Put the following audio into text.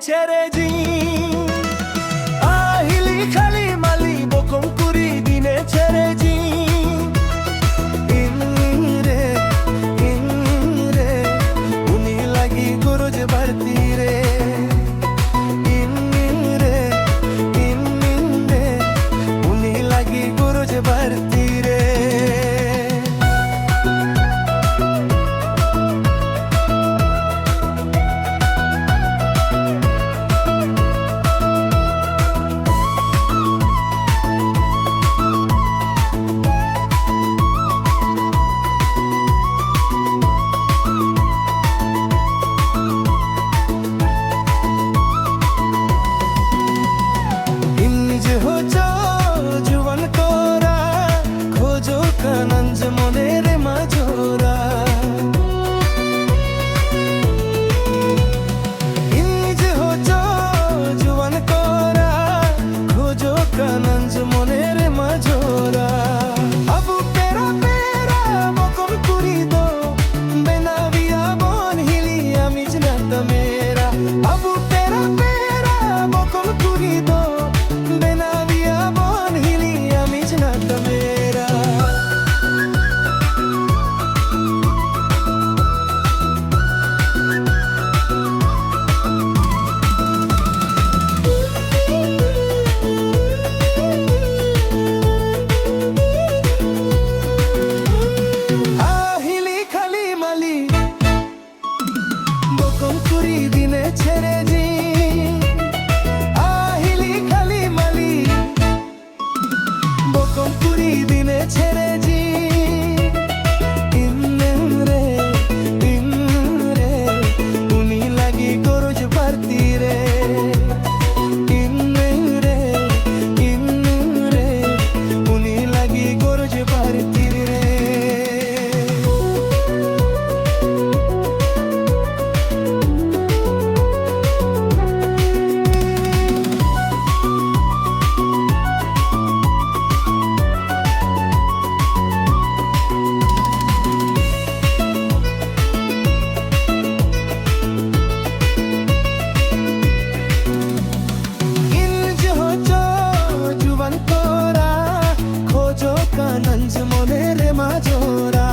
ছেড়ে জি আহিলি খালি মালি বকম কুড়ি দিনে ছেড়ে জি ইনরে ইনরে উনি লাগি গুরুজ ভর্তি রে ইনরে ইনরে উনি লাগি গুরুজ ভর্তি রে নঞ্জ মনের মাজোরা ইঞ্জ হচ জুয়ান কোরা খোঁজো কানঞ্জ মনের মাজোরা আবু পেরা পেরা বকম কুড়ি দো বেনাবিয়া বন হিলি আমি জনাত মেরা আবু পেরা পেরা বকম কুড়ি দো বেনাবিয়া বন হিলি আমি জনাত মেরা বকম কুড়ি দিনে ছেড়ে জি আহিলি খালি মালি বকম কুড়ি দিনে ছেড়ে জি ইনরে ইনরে উনি লাগি গরজ ভর্তি রে ইনরে ইনরে উনি লাগি গরজ ভর্তি রে নঞ্জ মনের মাজোরা